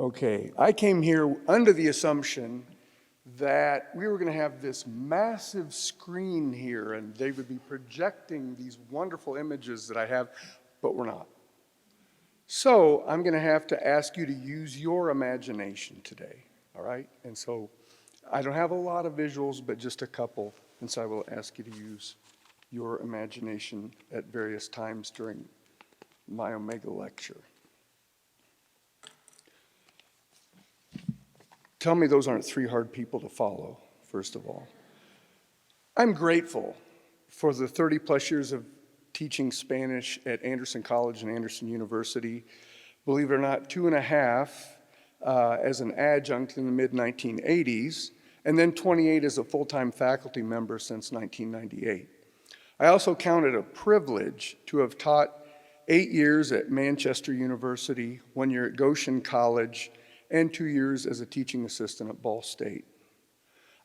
Okay, I came here under the assumption that we were going to have this massive screen here and they would be projecting these wonderful images that I have, but we're not. So I'm going to have to ask you to use your imagination today, all right? And so I don't have a lot of visuals, but just a couple, and so I will ask you to use your imagination at various times during my Omega lecture. Tell me those aren't three hard people to follow, first of all. I'm grateful for the 30 plus years of teaching Spanish at Anderson College and Anderson University. Believe it or not, 2.5 as an adjunct in the mid-1980s, and then 28 as a full-time faculty member since 1998. I also count it a privilege to have taught 8 years at Manchester University, 1 year at Goshen College, and 2 years as a teaching assistant at Ball State.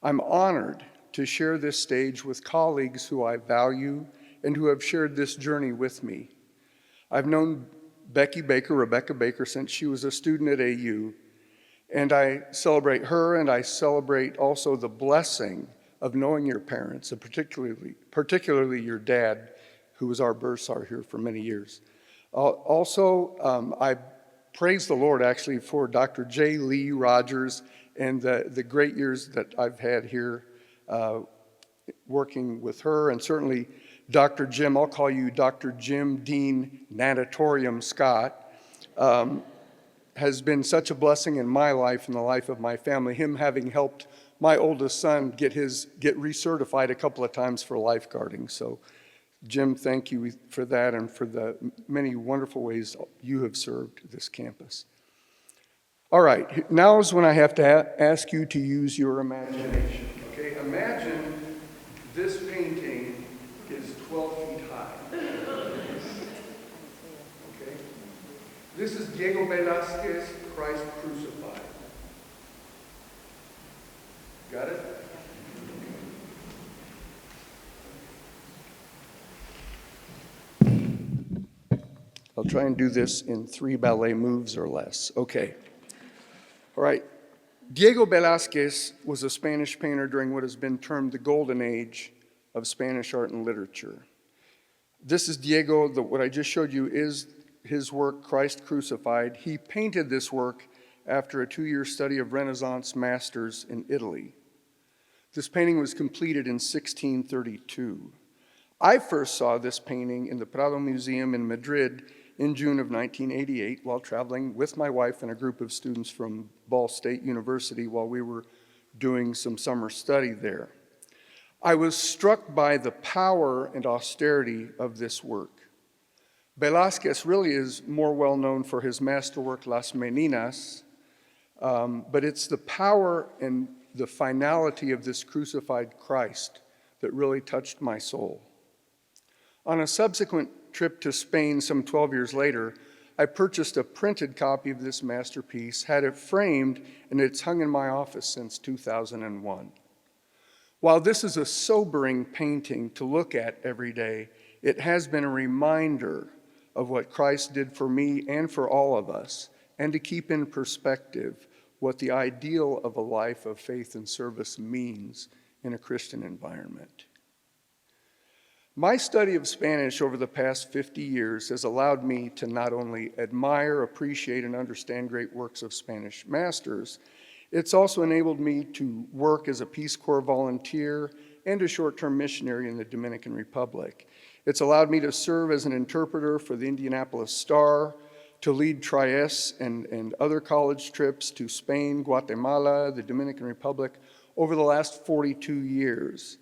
I'm honored to share this stage with colleagues who I value and who have shared this journey with me. I've known Rebecca Baker, since she was a student at AU, and I celebrate her, and I celebrate also the blessing of knowing your parents, and particularly your dad, who was our bursar here for many years. I praise the Lord, actually, for Dr. J. Lee Rogers and the great years that I've had here working with her, and certainly Dr. Jim, I'll call you Dr. Jim Dean Natatorium Scott, has been such a blessing in my life and the life of my family, him having helped my oldest son get recertified a couple of times for lifeguarding. So Jim, thank you for that and for the many wonderful ways you have served this campus. All right, now is when I have to ask you to use your imagination. Okay, imagine this painting is 12 feet high. Okay, this is Diego Velázquez, Christ Crucified. Got it? I'll try and do this in 3 ballet moves or less. Okay. All right. Diego Velázquez was a Spanish painter during what has been termed the golden age of Spanish art and literature. This is Diego. What I just showed you is his work, Christ Crucified. He painted this work after a 2-year study of Renaissance masters in Italy. This painting was completed in 1632. I first saw this painting in the Prado Museum in Madrid in June of 1988 while traveling with my wife and a group of students from Ball State University while we were doing some summer study there. I was struck by the power and austerity of this work. Velázquez really is more well known for his masterwork Las Meninas, but it's the power and the finality of this crucified Christ that really touched my soul. On a subsequent trip to Spain some 12 years later, I purchased a printed copy of this masterpiece, had it framed, and it's hung in my office since 2001. While this is a sobering painting to look at every day, it has been a reminder of what Christ did for me and for all of us, and to keep in perspective what the ideal of a life of faith and service means in a Christian environment. My study of Spanish over the past 50 years has allowed me to not only admire, appreciate, and understand great works of Spanish masters, it's also enabled me to work as a Peace Corps volunteer and a short-term missionary in the Dominican Republic. It's allowed me to serve as an interpreter for the Indianapolis Star, to lead Trieste and other college trips to Spain, Guatemala, the Dominican Republic over the last 42 years.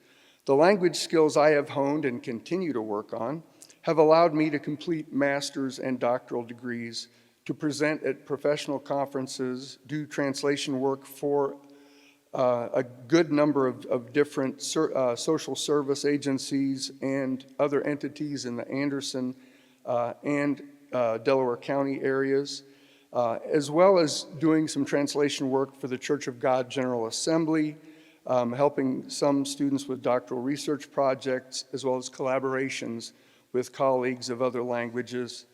The language skills I have honed and continue to work on have allowed me to complete master's and doctoral degrees, to present at professional conferences, do translation work for a good number of different social service agencies and other entities in the Anderson and Delaware County areas, as well as doing some translation work for the Church of God General Assembly, helping some students with doctoral research projects, as well as collaborations with colleagues of other languages.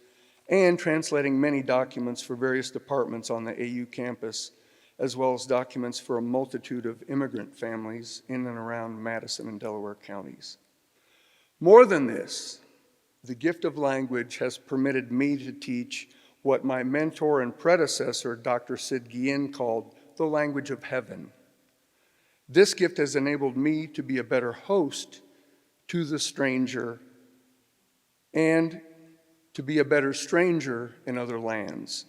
and translating many documents for various departments on the AU campus, as well as documents for a multitude of immigrant families in and around Madison and Delaware counties. More than this, the gift of language has permitted me to teach what my mentor and predecessor, Dr. Sid Guillen, called the language of heaven. This gift has enabled me to be a better host to the stranger and to be a better stranger in other lands.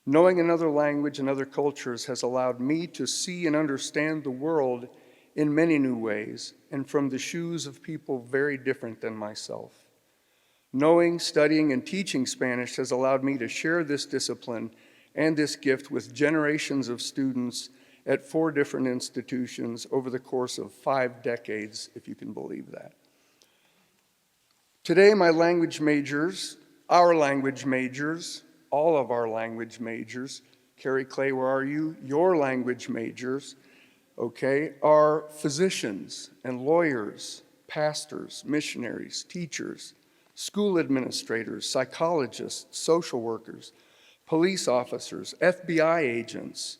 Knowing another language and other cultures has allowed me to see and understand the world in many new ways and from the shoes of people very different than myself. Knowing, studying, and teaching Spanish has allowed me to share this discipline and this gift with generations of students at 4 different institutions over the course of 5 decades, if you can believe that. Today, my language majors, our language majors, all of our language majors, Carrie Clay, where are you? Your language majors, okay, are physicians and lawyers, pastors, missionaries, teachers, school administrators, psychologists, social workers, police officers, FBI agents,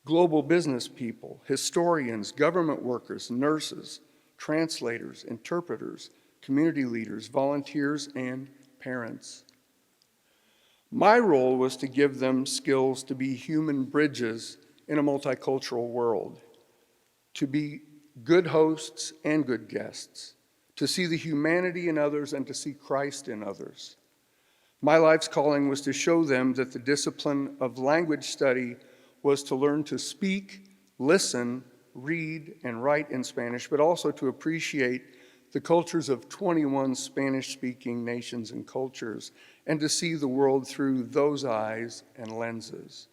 global business people, historians, government workers, nurses, translators, interpreters, community leaders, volunteers, and parents. My role was to give them skills to be human bridges in a multicultural world, to be good hosts and good guests, to see the humanity in others and to see Christ in others. My life's calling was to show them that the discipline of language study was to learn to speak, listen, read, and write in Spanish, but also to appreciate the cultures of 21 Spanish-speaking nations and cultures, and to see the world through those eyes and lenses.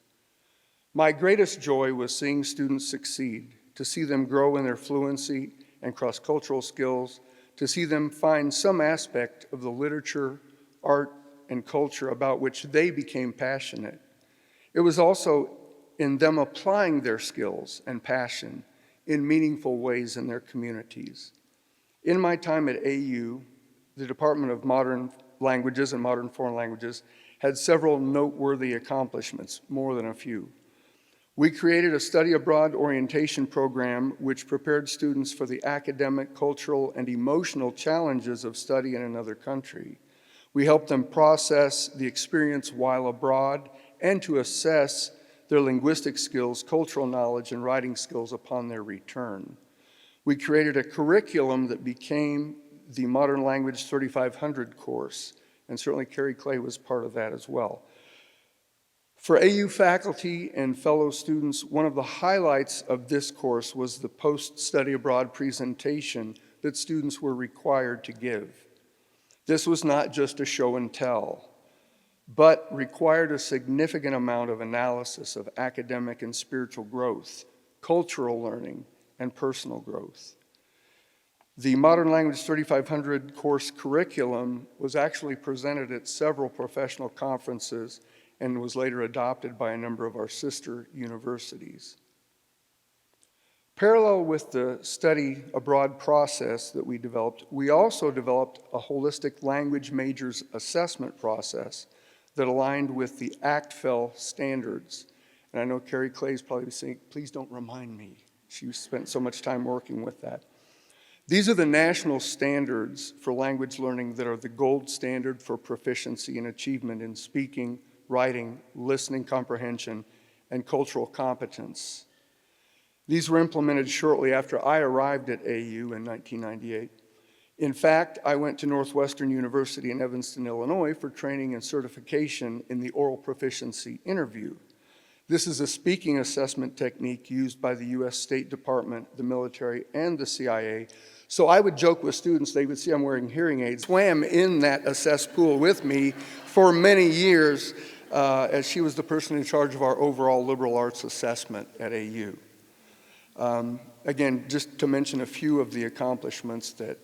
My greatest joy was seeing students succeed, to see them grow in their fluency and cross-cultural skills, to see them find some aspect of the literature, art, and culture about which they became passionate. It was also in them applying their skills and passion in meaningful ways in their communities. In my time at AU, the Department of Modern Languages and Modern Foreign Languages had several noteworthy accomplishments, more than a few. We created a study abroad orientation program which prepared students for the academic, cultural, and emotional challenges of study in another country. We helped them process the experience while abroad and to assess their linguistic skills, cultural knowledge, and writing skills upon their return. We created a curriculum that became the Modern Language 3500 course, and certainly Carrie Clay was part of that as well. For AU faculty and fellow students, one of the highlights of this course was the post-study abroad presentation that students were required to give. This was not just a show and tell, but required a significant amount of analysis of academic and spiritual growth, cultural learning, and personal growth. The Modern Language 3500 course curriculum was actually presented at several professional conferences and was later adopted by a number of our sister universities. Parallel with the study abroad process that we developed, we also developed a holistic language majors assessment process that aligned with the ACTFL standards. And I know Carrie Clay's probably saying, please don't remind me. She spent so much time working with that. These are the national standards for language learning that are the gold standard for proficiency and achievement in speaking, writing, listening comprehension, and cultural competence. These were implemented shortly after I arrived at AU in 1998. In fact, I went to Northwestern University in Evanston, Illinois for training and certification in the oral proficiency interview. This is a speaking assessment technique used by the US State Department, the military, and the CIA. So I would joke with students, they would see I'm wearing hearing aids, swam in that assessed pool with me for many years as she was the person in charge of our overall liberal arts assessment at AU. Again, just to mention a few of the accomplishments that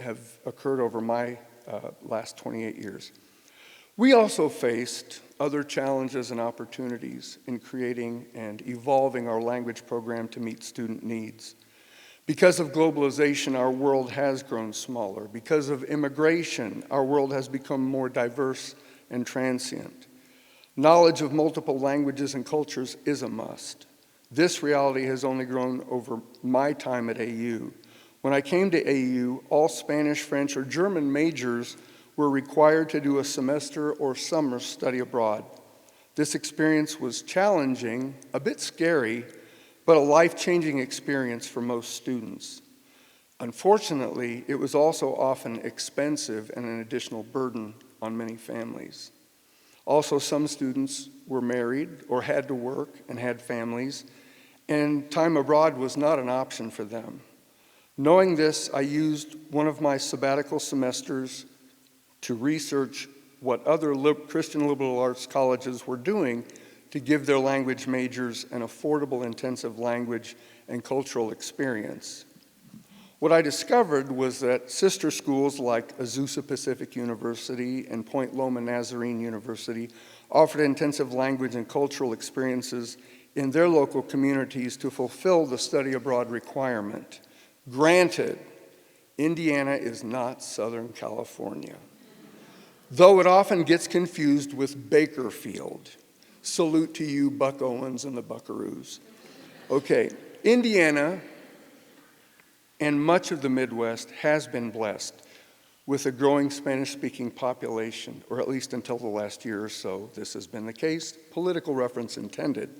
have occurred over my last 28 years. We also faced other challenges and opportunities in creating and evolving our language program to meet student needs. Because of globalization, our world has grown smaller. Because of immigration, our world has become more diverse and transient. Knowledge of multiple languages and cultures is a must. This reality has only grown over my time at AU. When I came to AU, all Spanish, French, or German majors were required to do a semester or summer study abroad. This experience was challenging, a bit scary, but a life-changing experience for most students. Unfortunately, it was also often expensive and an additional burden on many families. Also, some students were married or had to work and had families, and time abroad was not an option for them. Knowing this, I used one of my sabbatical semesters to research what other Christian liberal arts colleges were doing to give their language majors an affordable intensive language and cultural experience. What I discovered was that sister schools like Azusa Pacific University and Point Loma Nazarene University offered intensive language and cultural experiences in their local communities to fulfill the study abroad requirement. Granted, Indiana is not Southern California, though it often gets confused with Bakerfield. Salute to you, Buck Owens and the Buckaroos. Okay, Indiana and much of the Midwest has been blessed with a growing Spanish-speaking population, or at least until the last year or so, this has been the case, political reference intended.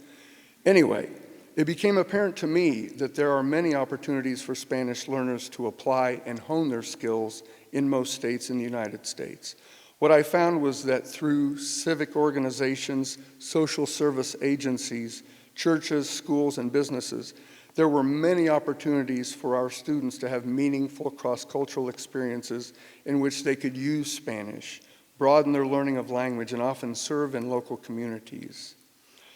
Anyway, it became apparent to me that there are many opportunities for Spanish learners to apply and hone their skills in most states in the United States. What I found was that through civic organizations, social service agencies, churches, schools, and businesses, there were many opportunities for our students to have meaningful cross-cultural experiences in which they could use Spanish, broaden their learning of language, and often serve in local communities.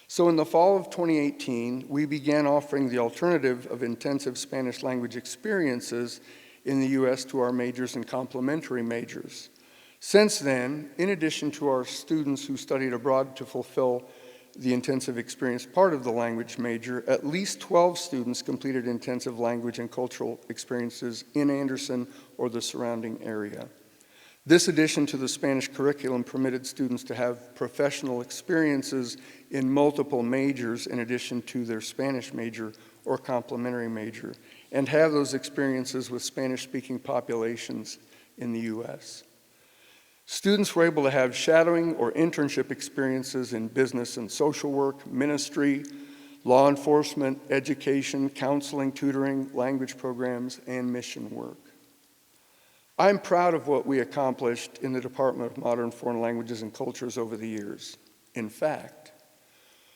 So in the fall of 2018, we began offering the alternative of intensive Spanish language experiences in the U.S. to our majors and complementary majors. Since then, in addition to our students who studied abroad to fulfill the intensive experience part of the language major, at least 12 students completed intensive language and cultural experiences in Anderson or the surrounding area. This addition to the Spanish curriculum permitted students to have professional experiences in multiple majors in addition to their Spanish major or complementary major, and have those experiences with Spanish-speaking populations in the U.S. Students were able to have shadowing or internship experiences in business and social work, ministry, law enforcement, education, counseling, tutoring, language programs, and mission work. I'm proud of what we accomplished in the Department of Modern Foreign Languages and Cultures over the years. In fact,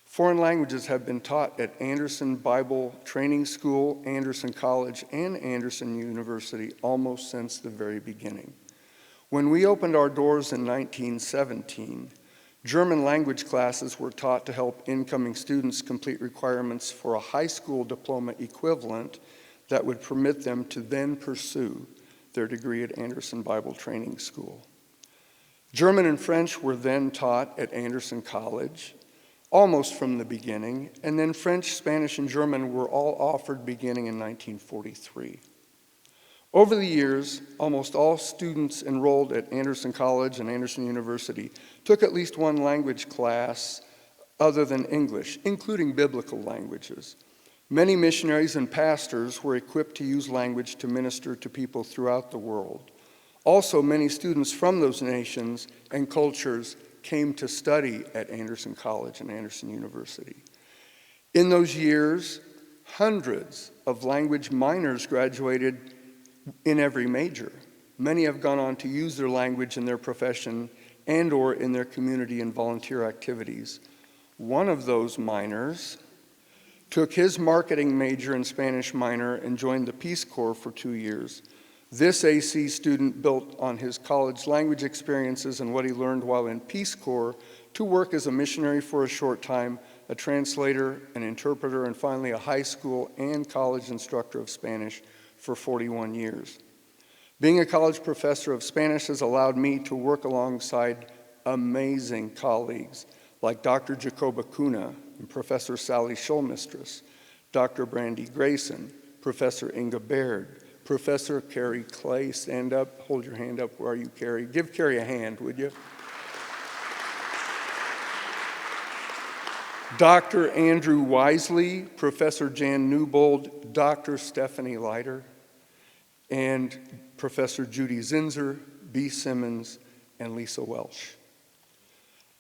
foreign languages have been taught at Anderson Bible Training School, Anderson College, and Anderson University almost since the very beginning. When we opened our doors in 1917, German language classes were taught to help incoming students complete requirements for a high school diploma equivalent that would permit them to then pursue their degree at Anderson Bible Training School. German and French were then taught at Anderson College, almost from the beginning, and then French, Spanish, and German were all offered beginning in 1943. Over the years, almost all students enrolled at Anderson College and Anderson University took at least one language class other than English, including biblical languages. Many missionaries and pastors were equipped to use language to minister to people throughout the world. Also, many students from those nations and cultures came to study at Anderson College and Anderson University. In those years, hundreds of language minors graduated in every major. Many have gone on to use their language in their profession and or in their community and volunteer activities. One of those minors took his marketing major and Spanish minor and joined the Peace Corps for 2 years. This AC student built on his college language experiences and what he learned while in Peace Corps to work as a missionary for a short time, a translator, an interpreter, and finally a high school and college instructor of Spanish for 41 years. Being a college professor of Spanish has allowed me to work alongside amazing colleagues like Dr. Jacoba Cunha and Professor Sally Schulmistress, Dr. Brandy Grayson, Professor Inga Baird, Professor Carrie Clay. Stand up, hold your hand up. Where are you, Carrie? Give Carrie a hand, would you? Dr. Andrew Wisely, Professor Jan Newbold, Dr. Stephanie Leiter, and Professor Judy Zinzer, B. Simmons, and Lisa Welsh.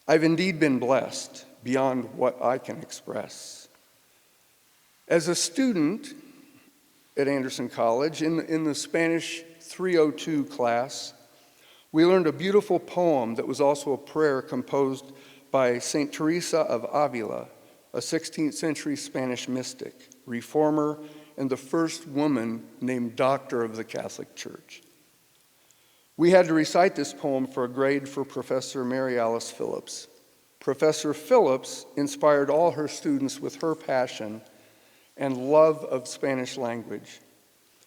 I've indeed been blessed beyond what I can express. As a student at Anderson College, in the Spanish 302 class, we learned a beautiful poem that was also a prayer composed by Saint Teresa of Avila, a 16th century Spanish mystic, reformer, and the first woman named doctor of the Catholic Church. We had to recite this poem for a grade for Professor Mary Alice Phillips. Professor Phillips inspired all her students with her passion and love of Spanish language,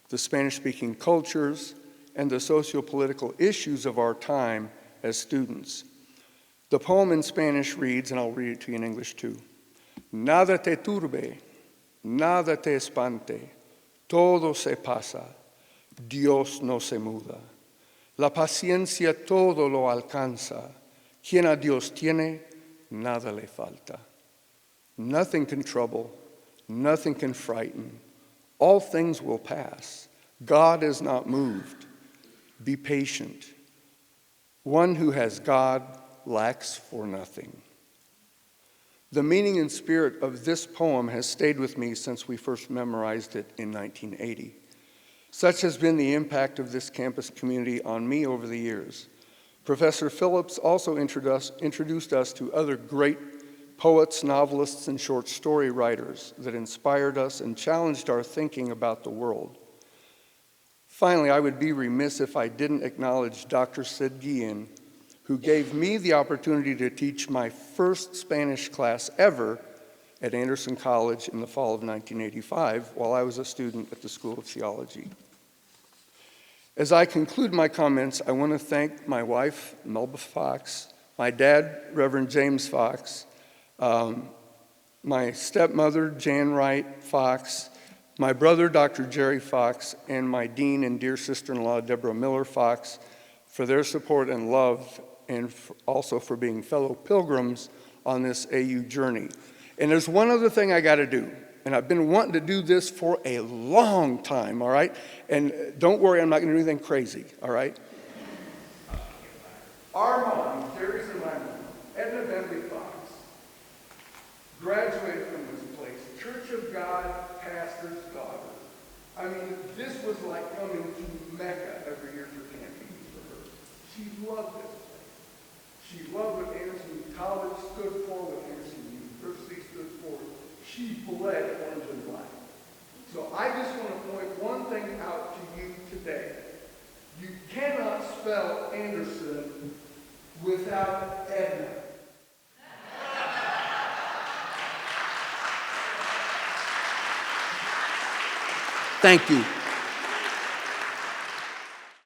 the Spanish-speaking cultures, and the socio-political issues of our time as students. The poem in Spanish reads, and I'll read it to you in English too. Nada te turbe, nada te espante, todo se pasa, Dios no se muda. La paciencia todo lo alcanza, quien a Dios tiene, nada le falta. Nothing can trouble, nothing can frighten. All things will pass. God is not moved. Be patient. One who has God lacks for nothing. The meaning and spirit of this poem has stayed with me since we first memorized it in 1980. Such has been the impact of this campus community on me over the years. Professor Phillips also introduced us to other great poets, novelists, and short story writers that inspired us and challenged our thinking about the world. Finally, I would be remiss if I didn't acknowledge Dr. Sid Guillen, who gave me the opportunity to teach my first Spanish class ever at Anderson College in the fall of 1985 while I was a student at the School of Theology. As I conclude my comments, I want to thank my wife, Melba Fox, my dad, Reverend James Fox, my stepmother, Jan Wright Fox, my brother, Dr. Jerry Fox, and my dean and dear sister-in-law, Deborah Miller Fox, for their support and love, and also for being fellow pilgrims on this AU journey. And there's one other thing I got to do, and I've been wanting to do this for a long time, all right? And don't worry, I'm not going to do anything crazy, all right? Our mom, Terry's and my mom, Edna Bentley Fox, graduated from this place, Church of God pastor's daughter. I mean, this was like coming to Mecca every year for camping for her. She loved this place. She loved what Anderson College stood for, what Anderson University stood for. She bled orange and black. So I just want to point one thing out to you today. You cannot spell Anderson without Edna. Thank you.